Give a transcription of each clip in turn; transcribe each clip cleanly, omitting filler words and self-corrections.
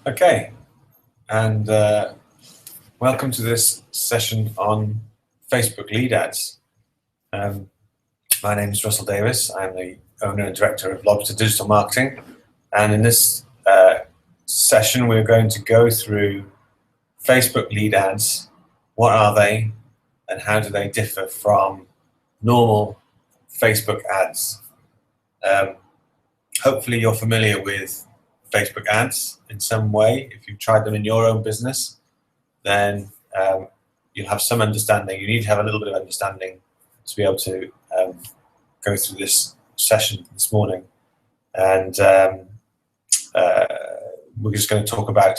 Okay, and welcome to this session on Facebook lead ads. My name is Russell Davis. I'm the owner and director of Lobster Digital Marketing, and in this session we're going to go through Facebook lead ads. What are they, and how do they differ from normal Facebook ads? Hopefully you're familiar with Facebook ads in some way. If you've tried them in your own business, then you'll have some understanding. You need to have a little bit of understanding to be able to go through this session this morning. And we're just going to talk about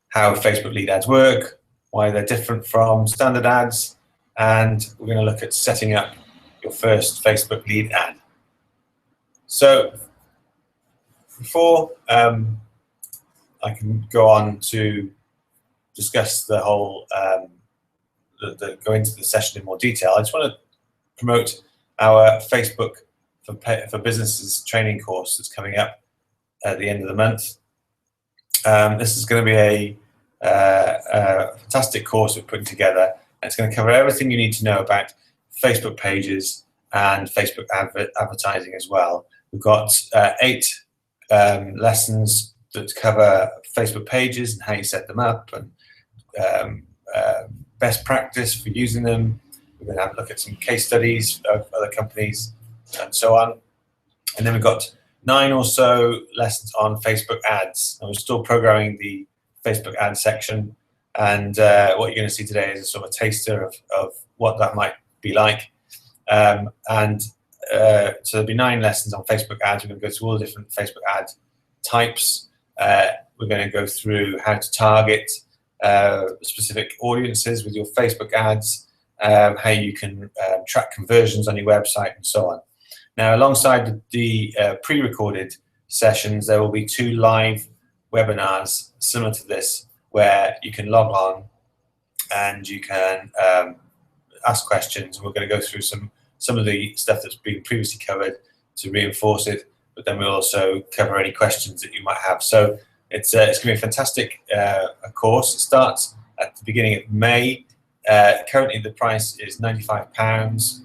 how Facebook lead ads work, why they're different from standard ads, and we're going to look at setting up your first Facebook lead ad. So before I can go on to discuss the whole, go into the session in more detail, I just want to promote our Facebook for Businesses training course that's coming up at the end of the month. This is going to be a fantastic course we're putting together, and it's going to cover everything you need to know about Facebook pages and Facebook advertising as well. We've got 8 lessons that cover Facebook pages and how you set them up, and best practice for using them. We're going to have a look at some case studies of other companies and so on. And then we've got 9 or so lessons on Facebook ads. And we're still programming the Facebook ad section. And what you're going to see today is a sort of a taster of what that might be like. So there'll be 9 lessons on Facebook ads. We're going to go through all the different Facebook ad types. We're going to go through how to target specific audiences with your Facebook ads, how you can track conversions on your website, and so on. Now, alongside the pre-recorded sessions, there will be 2 live webinars similar to this, where you can log on and you can ask questions. We're going to go through some of the stuff that's been previously covered to reinforce it, but then we'll also cover any questions that you might have. So it's going to be a fantastic course. It starts at the beginning of May. Currently the price is £95,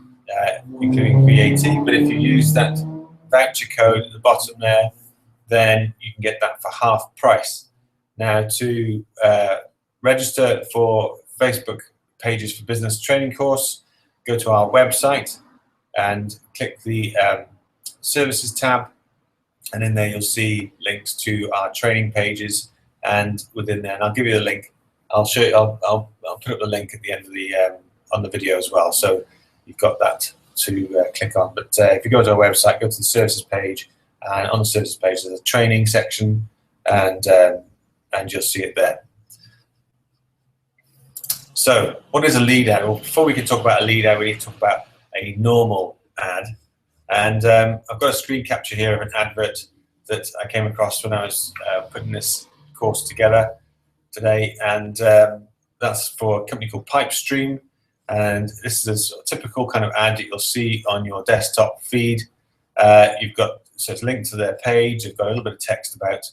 including VAT, but if you use that voucher code at the bottom there, then you can get that for half price. Now, to register for Facebook Pages for Business training course, go to our website and click the services tab, and in there you'll see links to our training pages, and within there, and I'll give you the link. I'll show you. I'll put up the link at the end of the on the video as well, so you've got that to click on. But if you go to our website, go to the services page, and on the services page there's a training section, and you'll see it there. So, what is a lead ad? Well, before we can talk about a lead ad, we need to talk about a normal ad. And I've got a screen capture here of an advert that I came across when I was putting this course together today, and that's for a company called Pipestream. And this is a sort of typical kind of ad that you'll see on your desktop feed. You've got, so it's linked to their page. They've got a little bit of text about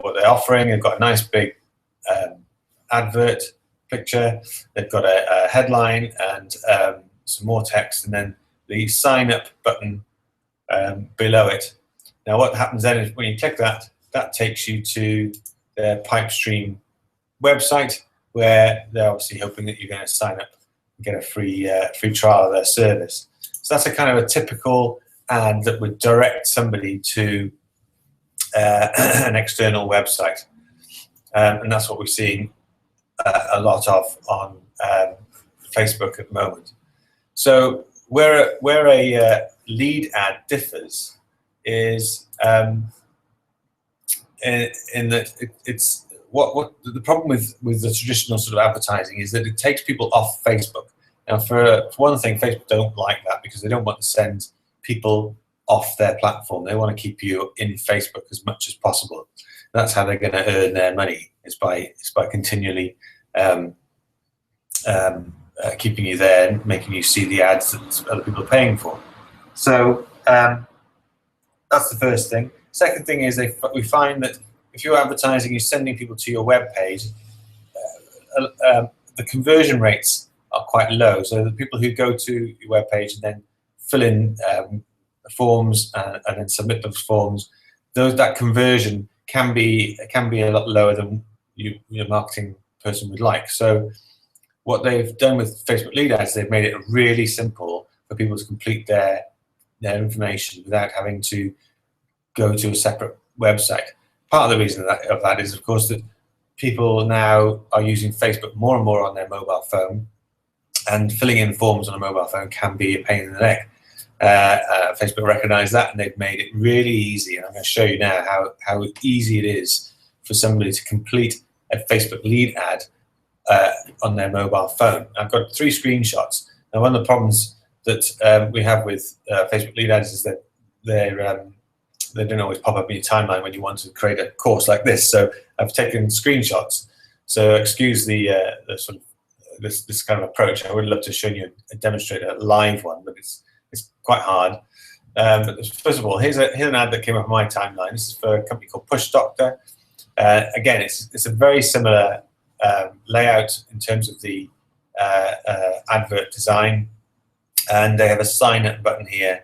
what they're offering. They've got a nice big advert picture. They've got a headline and some more text, and then the sign up button below it. Now what happens then is when you click that, that takes you to their Pipestream website, where they're obviously hoping that you're going to sign up and get a free trial of their service. So that's a kind of a typical ad that would direct somebody to an external website, and that's what we're seeing a lot of on Facebook at the moment. So where a lead ad differs is in that it's what the problem with the traditional sort of advertising is that it takes people off Facebook. Now, for one thing, Facebook don't like that because they don't want to send people off their platform. They want to keep you in Facebook as much as possible. That's how they're going to earn their money, is by continually keeping you there and making you see the ads that other people are paying for. So that's the first thing. Second thing is we find that if you're advertising, you're sending people to your web page, the conversion rates are quite low. So the people who go to your web page and then fill in forms and then submit those forms, that conversion can be a lot lower than your marketing person would like. So what they've done with Facebook lead ads, they've made it really simple for people to complete their information without having to go to a separate website. Part of the reason of that is, of course, that people now are using Facebook more and more on their mobile phone, and filling in forms on a mobile phone can be a pain in the neck. Facebook recognized that, and they've made it really easy. And I'm going to show you now how easy it is for somebody to complete a Facebook lead ad on their mobile phone. I've got 3 screenshots. Now, one of the problems that we have with Facebook lead ads is that they don't always pop up in your timeline when you want to create a course like this. So I've taken screenshots. So excuse the sort of this kind of approach. I would love to show you a demonstrator, a live one, but it's quite hard. But first of all, here's an ad that came up on my timeline. This is for a company called Push Doctor. Again, it's a very similar layout in terms of the advert design, and they have a sign up button here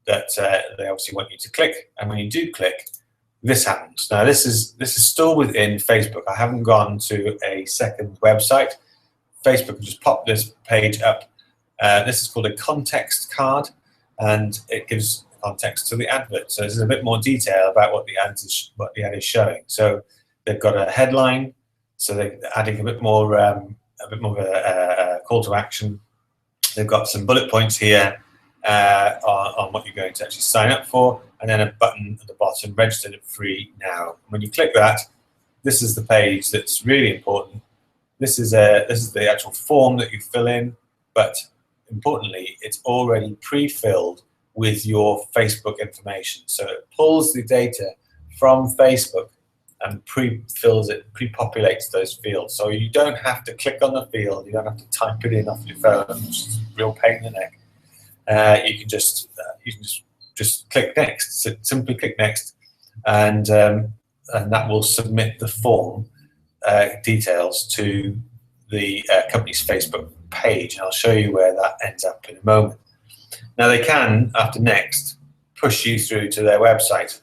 that they obviously want you to click. And when you do click, this happens. Now this is still within Facebook. I haven't gone to a second website. Facebook just popped this page up. This is called a context card, and it gives context to the advert. So this is a bit more detail about what the ad is showing. So they've got a headline, so they're adding a bit more of a call to action. They've got some bullet points here on what you're going to actually sign up for, and then a button at the bottom, register free now. When you click that, this is the page that's really important. This is the actual form that you fill in, but importantly, it's already pre-filled with your Facebook information. So it pulls the data from Facebook and pre-fills it, pre-populates those fields. So you don't have to click on the field, you don't have to type it in off your phone, which is a real pain in the neck. You can just click next. So simply click next, and that will submit the form details to the company's Facebook page, and I'll show you where that ends up in a moment. Now they can, after next, push you through to their website,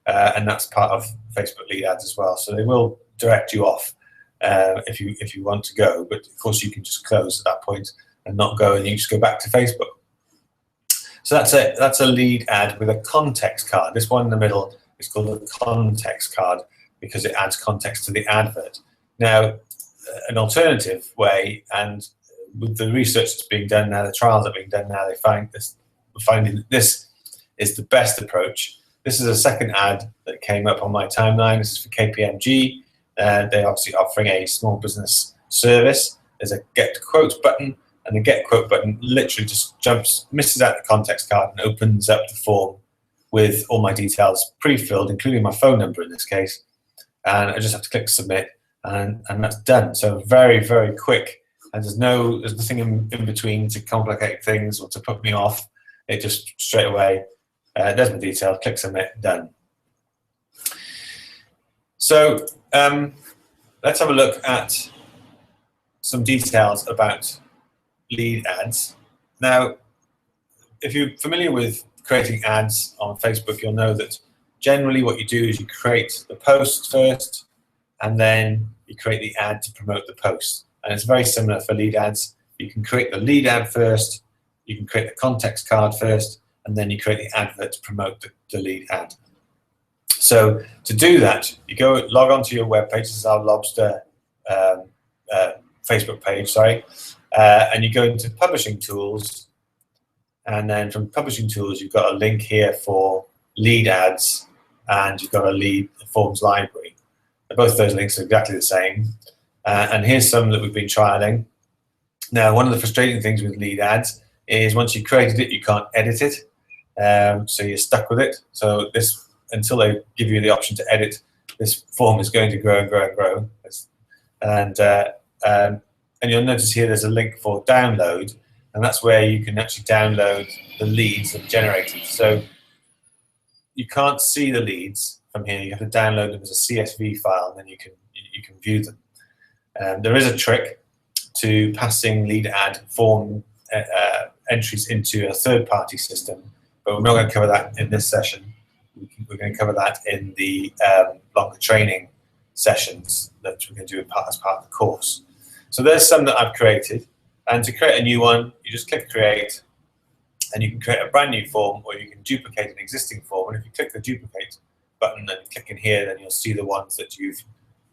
and that's part of Facebook lead ads as well. So they will direct you off if you want to go, but of course you can just close at that point and not go, and you just go back to Facebook. So that's a lead ad with a context card. This one in the middle is called a context card because it adds context to the advert. Now, an alternative way, and with the research that's being done now, the trials that are being done now, we're finding that this is the best approach. This is a second ad that came up on my timeline. This is for KPMG. They're obviously offering a small business service. There's a get quote button, and the get quote button literally just misses out the context card and opens up the form with all my details pre-filled, including my phone number in this case. And I just have to click submit, and that's done. So very, very quick. And there's nothing in between to complicate things or to put me off. It just straight away, there's my details, click submit, done. So let's have a look at some details about lead ads. Now, if you're familiar with creating ads on Facebook, you'll know that generally what you do is you create the post first, and then you create the ad to promote the post. And it's very similar for lead ads. You can create the lead ad first, you can create the context card first, and then you create the advert to promote the lead ad. So to do that, you go log onto your web page. This is our Lobster Facebook page, sorry. And you go into Publishing Tools, and then from Publishing Tools, you've got a link here for lead ads, and you've got a lead forms library. Both of those links are exactly the same. And here's some that we've been trialing. Now, one of the frustrating things with lead ads is once you've created it, you can't edit it. So you're stuck with it. So this, until they give you the option to edit, this form is going to grow and grow and grow. And you'll notice here there's a link for download, and that's where you can actually download the leads that are generated. So you can't see the leads. from here. You have to download them as a CSV file, and then you can view them. There is a trick to passing lead ad form entries into a third-party system, but we're not going to cover that in this session. We're going to cover that in the longer training sessions that we're going to do as part of the course. So there's some that I've created, and to create a new one, you just click Create, and you can create a brand new form, or you can duplicate an existing form. And if you click the Duplicate button and click in here, then you'll see the ones that you've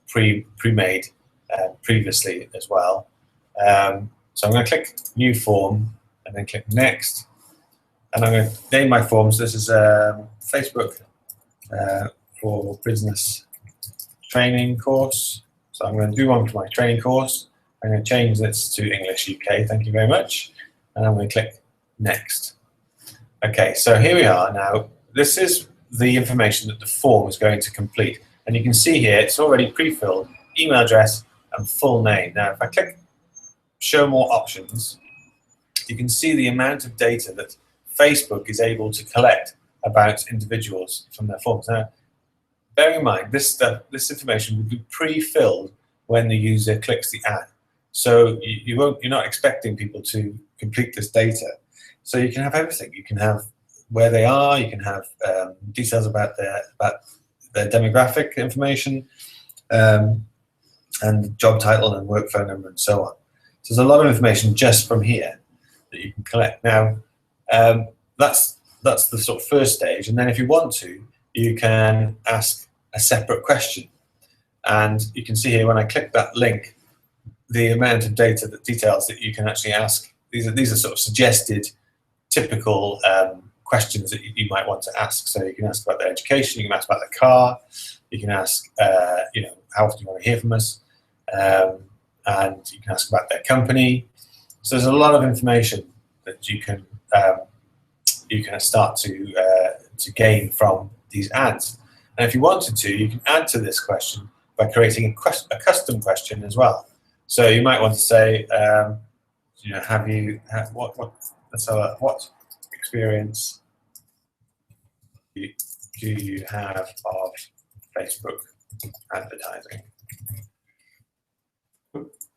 pre-made previously as well. So I'm going to click New Form, and then click Next, and I'm going to name my forms. This is Facebook for Business training course. So I'm going to do one for my training course. I'm going to change this to English UK. Thank you very much. And I'm going to click Next. Okay, so here we are now. This is the information that the form is going to complete. And you can see here it's already pre-filled, email address and full name. Now, if I click Show More Options, you can see the amount of data that Facebook is able to collect about individuals from their forms. Now, bearing in mind, this information will be pre-filled when the user clicks the ad. So you're not expecting people to complete this data. So you can have everything. You can have where they are. You can have details about their demographic information, and job title and work phone number and so on. So there's a lot of information just from here that you can collect. Now, that's the sort of first stage. And then if you want to, you can ask a separate question. And you can see here when I click that link, the amount of details that you can actually ask. These are sort of suggested, typical questions that you might want to ask. So you can ask about their education, you can ask about their car, you can ask, how often you want to hear from us, and you can ask about their company. So there's a lot of information that you can start to gain from these ads. And if you wanted to, you can add to this question by creating a custom question as well. So you might want to say, what experience do you have of Facebook advertising?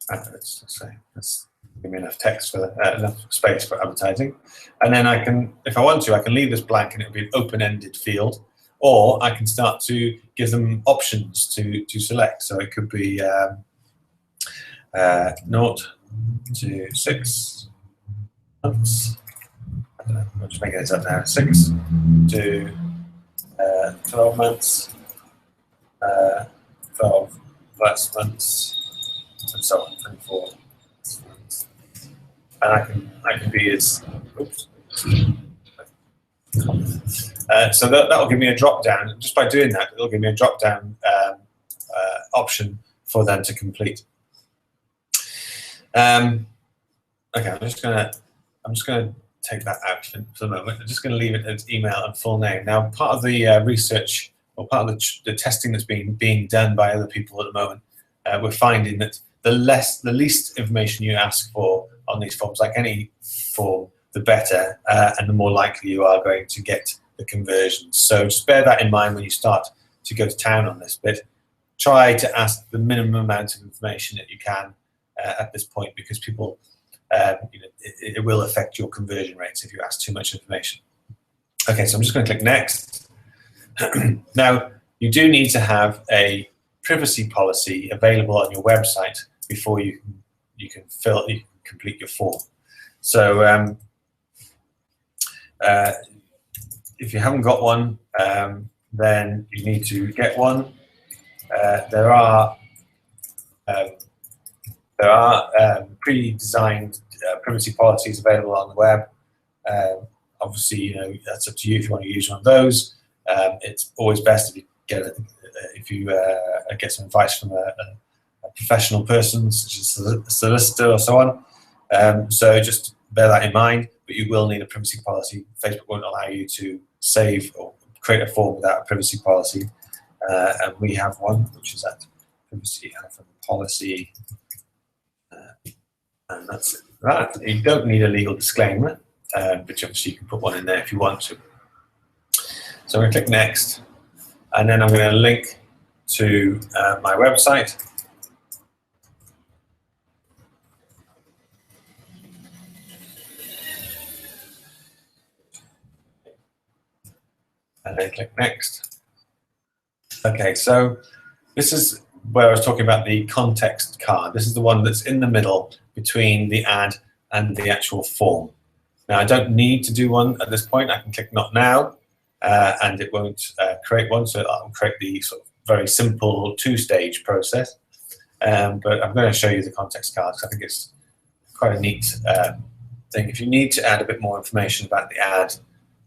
Let's say, let's give me enough text for enough space for advertising, and then I can, if I want to, I can leave this blank and it'll be an open-ended field, or I can start to give them options to select. So it could be 0 to 6 months. I don't know, I'm just making this up now. 6 to 12 months, 12 plus months, and so on, 24 months. And I can be as, oops. So that will give me a drop down. Just by doing that, it'll give me a drop down option for them to complete. Okay, I'm just gonna take that out for the moment. I'm just gonna leave it as email and full name. Now, part of the research, or part of the testing that's being done by other people at the moment, we're finding that the least information you ask for on these forms, like any form, the better, and the more likely you are going to get the conversions. So just bear that in mind when you start to go to town on this bit. Try to ask the minimum amount of information that you can at this point, because people, it will affect your conversion rates if you ask too much information. Okay, so I'm just going to click Next. Now, you do need to have a privacy policy available on your website before you can complete your form. So if you haven't got one, then you need to get one. There are pre-designed privacy policies available on the web. Obviously, that's up to you if you want to use one of those. It's always best if you get some advice from a professional person, such as a solicitor or so on. So just bear that in mind. But you will need a privacy policy. Facebook won't allow you to save or create a form without a privacy policy. And we have one, which is that privacy policy. And that's that. You don't need a legal disclaimer, but obviously you can put one in there if you want to. So I'm going to click Next. and then I'm going to link to my website. And then click next. Okay, so this is where I was talking about the context card. This is the one that's in the middle between the ad and the actual form. Now, I don't need to do one at this point. I can click Not Now, and it won't create one, so I'll create the sort of very simple two-stage process. But I'm going to show you the context card, because I think it's quite a neat thing. If you need to add a bit more information about the ad,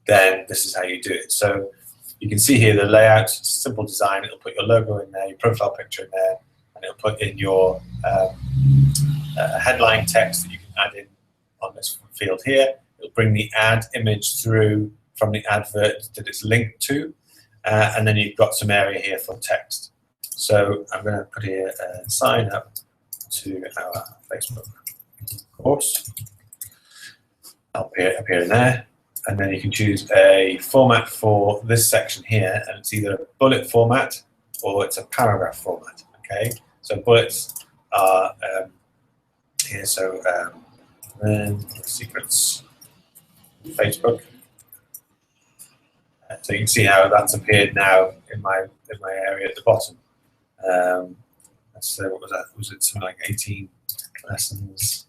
then this is how you do it. So you can see here the layout, simple design. It'll put your logo in there, your profile picture in there, and it'll put in your headline text that you can add in on this field here. It'll bring the ad image through from the advert that it's linked to, and then you've got some area here for text. So I'm going to put here a sign up to our Facebook course up here in there. And then you can choose a format for this section here, and it's either a bullet format or it's a paragraph format. Okay, so bullets are here. So then secrets, Facebook. So you can see how that's appeared now in my area at the bottom. Let's say, what was that? Was it something like 18 lessons?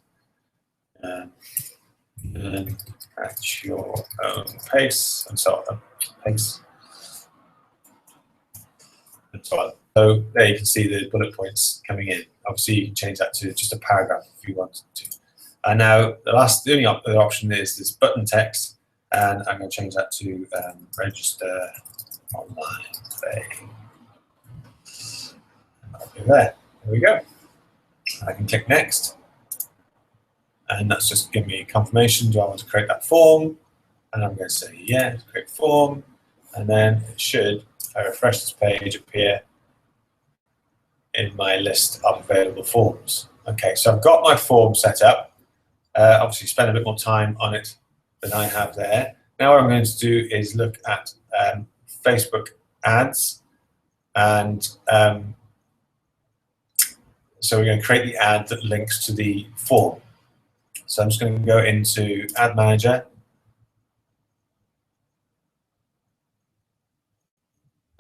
At your own pace, and so on. Pace. And so on. So there you can see the bullet points coming in. Obviously, you can change that to just a paragraph if you wanted to. And now the only other option is this button text, and I'm going to change that to register online today. There we go. I can click next. And that's just giving me confirmation. Do I want to create that form? And I'm going to say, yeah, create form. And then it should, if I refresh this page, appear in my list of available forms. Okay, so I've got my form set up. Obviously, spend a bit more time on it than I have there. Now what I'm going to do is look at Facebook ads. And so we're going to create the ad that links to the form. So I'm just going to go into Ad Manager.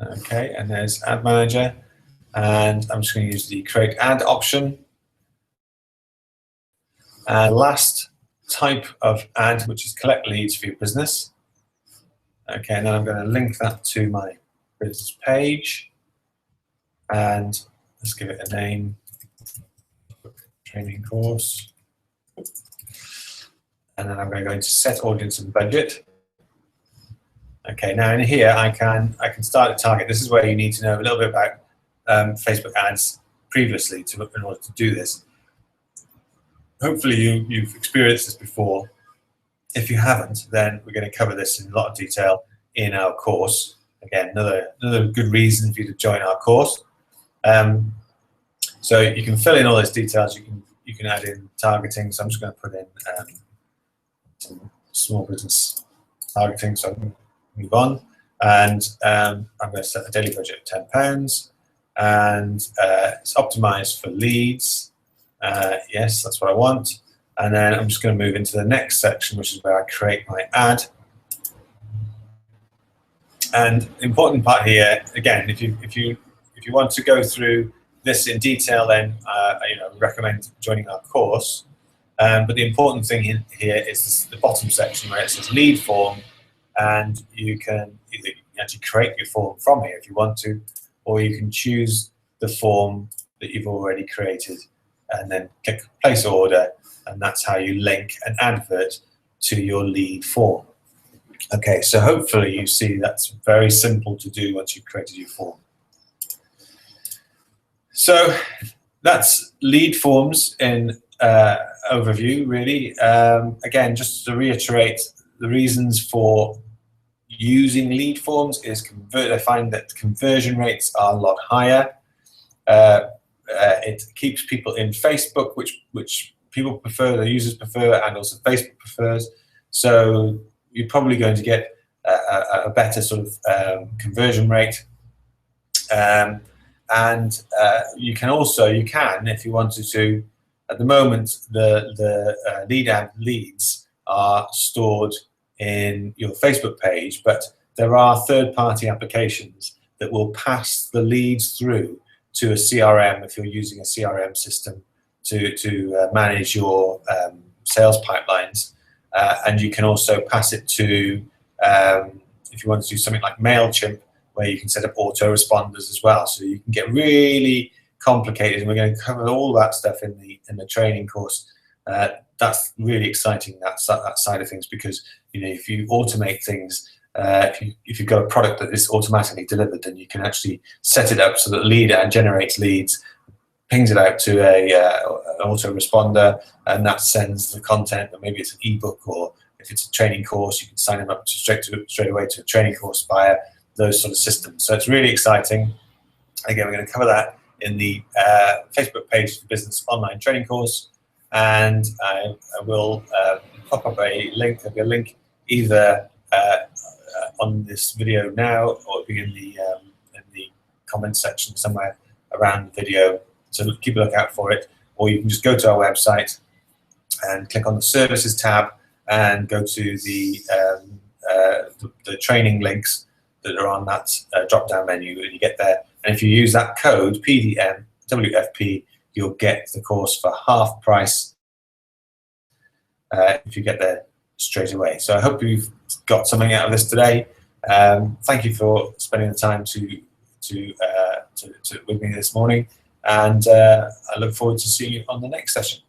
Okay, and there's Ad Manager. And I'm just going to use the Create Ad option. And last type of ad, which is collect leads for your business. Okay, and then I'm going to link that to my business page. And let's give it a name, training course. And then I'm going to go into set audience and budget. Okay, now in here I can start a target. This is where you need to know a little bit about Facebook ads previously in order to do this. Hopefully you've experienced this before. If you haven't, then we're going to cover this in a lot of detail in our course. Again, another good reason for you to join our course. So you can fill in all those details. You can add in targeting. So I'm just going to put in some small business targeting. So I can move on, and I'm going to set a daily budget of £10, and it's optimized for leads. Yes, that's what I want. And then I'm just going to move into the next section, which is where I create my ad. And the important part here, again, if you want to go through this in detail, then I recommend joining our course. But the important thing here is the bottom section where it says lead form, and you can either actually create your form from here if you want to, or you can choose the form that you've already created and then click place order, and that's how you link an advert to your lead form. Okay, so hopefully you see that's very simple to do once you've created your form. So that's lead forms in overview, really. Again, just to reiterate, the reasons for using lead forms is I find that conversion rates are a lot higher. It keeps people in Facebook, which people prefer, the users prefer, and also Facebook prefers. So you're probably going to get a better sort of conversion rate. And you can also, if you wanted to, at the moment, the lead ad leads are stored in your Facebook page, but there are third-party applications that will pass the leads through to a CRM if you're using a CRM system to manage your sales pipelines. And you can also pass it to, if you want to do something like MailChimp, where you can set up autoresponders as well. So you can get really complicated, and we're going to cover all that stuff in the training course. That's really exciting, that side of things, because if you automate things, if you've got a product that is automatically delivered, then you can actually set it up so that the lead ad generates leads, pings it out to an autoresponder, and that sends the content. Or maybe it's an ebook, or if it's a training course, you can sign them up straight away to a training course via those sort of systems. So it's really exciting. Again, we're going to cover that in the Facebook page for Business Online Training Course, and I will pop up a link. There'll be a link either on this video now, or it'll be in the comments section somewhere around the video. So keep a lookout for it, or you can just go to our website and click on the Services tab and go to the training links that are on that drop-down menu, and you get there. And if you use that code PDMWFP, you'll get the course for half price if you get there straight away. So I hope you've got something out of this today. Thank you for spending the time with me this morning, and I look forward to seeing you on the next session.